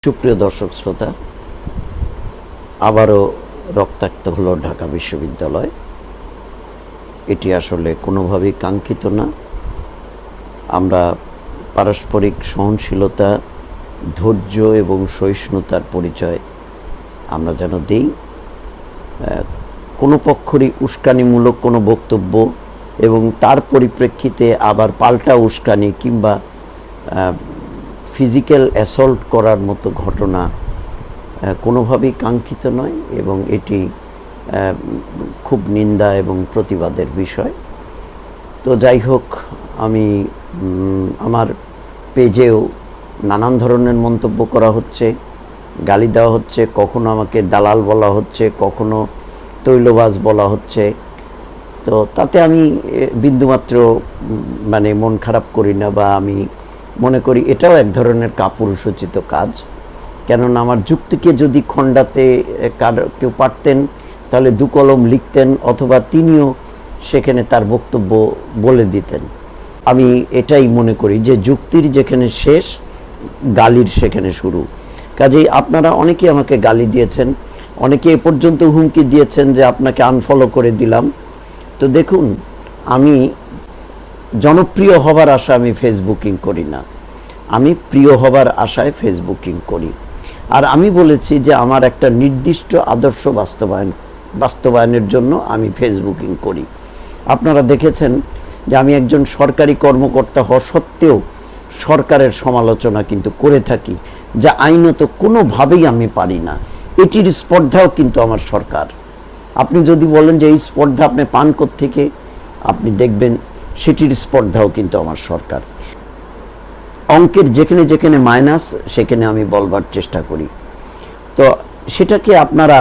সুপ্রিয় দর্শক শ্রোতা, আবারও রক্তাক্ত হলো ঢাকা বিশ্ববিদ্যালয়। এটি আসলে কোনোভাবেই কাঙ্ক্ষিত না। আমরা পারস্পরিক সহনশীলতা, ধৈর্য এবং সহিষ্ণুতার পরিচয় আমরা যেন দিই। কোনো পক্ষরই উস্কানিমূলক কোনো বক্তব্য এবং তার পরিপ্রেক্ষিতে আবার পাল্টা উস্কানি কিংবা ফিজিক্যাল অ্যাসল্ট করার মতো ঘটনা কোনোভাবেই কাঙ্ক্ষিত নয় এবং এটি খুব নিন্দা এবং প্রতিবাদের বিষয়। তো যাই হোক, আমি আমার পেজেও নানান ধরনের মন্তব্য করা হচ্ছে, গালি দেওয়া হচ্ছে, কখনো আমাকে দালাল বলা হচ্ছে, কখনো তৈলবাজ বলা হচ্ছে। তো তাতে আমি বিন্দুমাত্র মন খারাপ করি না, বা আমি মনে করি এটাও এক ধরনের কাপুরুষোচিত কাজ। কেননা আমার যুক্তিকে যদি খণ্ডাতে কেউ পারতেন তাহলে দু কলম লিখতেন, অথবা তিনিও সেখানে তার বক্তব্য বলে দিতেন। আমি এটাই মনে করি যে যুক্তির যেখানে শেষ, গালির সেখানে শুরু। কাজেই আপনারা অনেকেই আমাকে গালি দিয়েছেন, অনেকে এ পর্যন্ত হুমকি দিয়েছেন যে আপনাকে আনফলো করে দিলাম। তো দেখুন, আমি জনপ্রিয় হবার আশা আমি ফেসবুকিং করি না, আমি প্রিয় হবার আশায় ফেসবুকিং করি। আর আমি বলেছি যে আমার একটা নির্দিষ্ট আদর্শ বাস্তবায়নের জন্য আমি ফেসবুকিং করি। আপনারা দেখেছেন যে আমি একজন সরকারি কর্মকর্তা হওয়া সত্ত্বেও সরকারের সমালোচনা কিন্তু করে থাকি, যা আইনত কোনোভাবেই আমি পারি না। এটির স্পর্ধাও কিন্তু আমার সরকার। আপনি যদি বলেন যে এই স্পর্ধা আপনি পান কোত্থেকে, আপনি দেখবেন সেটির স্পর্ধাও কিন্তু আমার সরকার। অঙ্কের যেখানে যেখানে মাইনাস সেখানে আমি বলবার চেষ্টা করি। তো সেটাকে আপনারা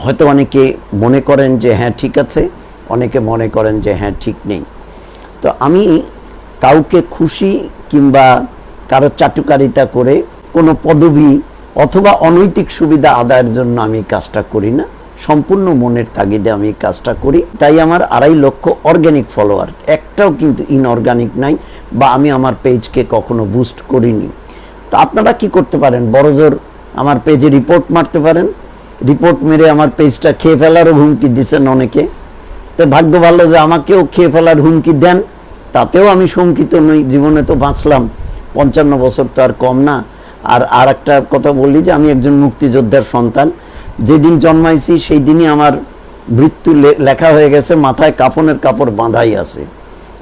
হয়তো অনেকে মনে করেন যে হ্যাঁ ঠিক আছে, অনেকে মনে করেন যে হ্যাঁ ঠিক নেই। তো আমি কাউকে খুশি কিংবা কারো চাটুকারিতা করে কোনো পদবি অথবা অনৈতিক সুবিধা আদায়ের জন্য আমি কাজটা করি না, সম্পূর্ণ মনের তাগিদে আমি কাজটা করি। তাই আমার 2.5 লক্ষ অর্গ্যানিক ফলোয়ার, একটাও কিন্তু ইনঅর্গানিক নাই, বা আমি আমার পেজকে কখনো বুস্ট করিনি। তো আপনারা কি করতে পারেন, বড়জোর আমার পেজে রিপোর্ট মারতে পারেন। রিপোর্ট মেরে আমার পেজটা খেয়ে ফেলারও হুমকি দিচ্ছেন অনেকে। তো ভাগ্য ভালো যে আমাকেও খেয়ে ফেলার হুমকি দেন, তাতেও আমি শঙ্কিত নই। জীবনে তো বাঁচলাম, 55 বছর তো আর কম না। আর একটা কথা বলি যে আমি একজন মুক্তিযোদ্ধার সন্তান। যেদিন জন্মাইছি সেই দিনই আমার মৃত্যু লেখা হয়ে গেছে, মাথায় কাফনের কাপড় বাঁধাই আছে।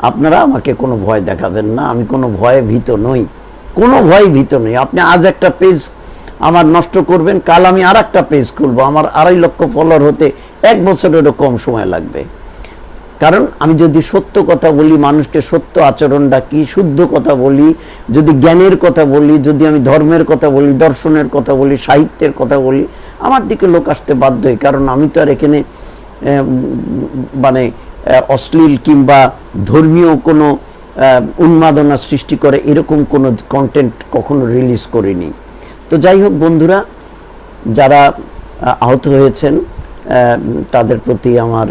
আপনারা আমাকে কোনো ভয় দেখাবেন না, আমি কোনো ভয়ে ভীত নই, কোনো ভয় ভীত নই। আপনি আজ একটা পেজ আমার নষ্ট করবেন, কাল আমি আর একটা পেজ খুলবো, আমার 2.5 লক্ষ ফলোয়ার হতে 1 বছরেরও কম সময় লাগবে। কারণ আমি যদি সত্য কথা বলি, মানুষকে সত্য আচরণ ডাকি, শুদ্ধ কথা বলি, যদি জ্ঞানের কথা বলি, যদি আমি ধর্মের কথা বলি, দর্শনের কথা বলি, সাহিত্যের কথা বলি, আমার দিকে লোক আসতে বাধ্যই। কারণ আমি তো আর এখানে অশ্লীল কিংবা ধর্মীয় কোনো উন্মাদনা সৃষ্টি করে এরকম কোনো কন্টেন্ট কখনো রিলিজ করিনি। তো যাই হোক বন্ধুরা, যারা আহত হয়েছেন তাদের প্রতি আমার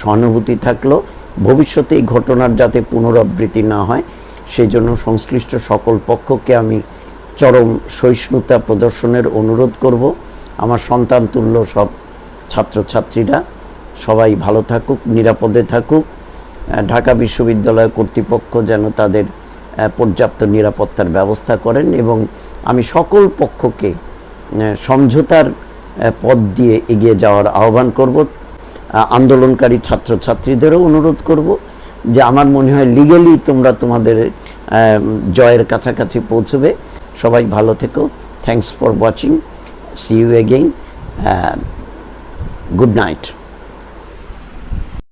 সহানুভূতি থাকলো। ভবিষ্যতে এই ঘটনার যাতে পুনরাবৃত্তি না হয় সেই জন্য সংশ্লিষ্ট সকল পক্ষকে আমি চরম সহিষ্ণুতা প্রদর্শনের অনুরোধ করব। আমার সন্তান তুল্য সব ছাত্রছাত্রীরা সবাই ভালো থাকুক, নিরাপদে থাকুক। ঢাকা বিশ্ববিদ্যালয় কর্তৃপক্ষ যেন তাদের পর্যাপ্ত নিরাপত্তার ব্যবস্থা করেন, এবং আমি সকল পক্ষকে সমঝোতার পথ দিয়ে এগিয়ে যাওয়ার আহ্বান করব। আন্দোলনকারী ছাত্রছাত্রীদেরও অনুরোধ করব যে আমার মনে হয় লিগ্যালি তোমরা তোমাদের জয়ের কাছাকাছি পৌঁছবে। সবাই ভালো থেকো। Thanks for watching. See you again. Good night.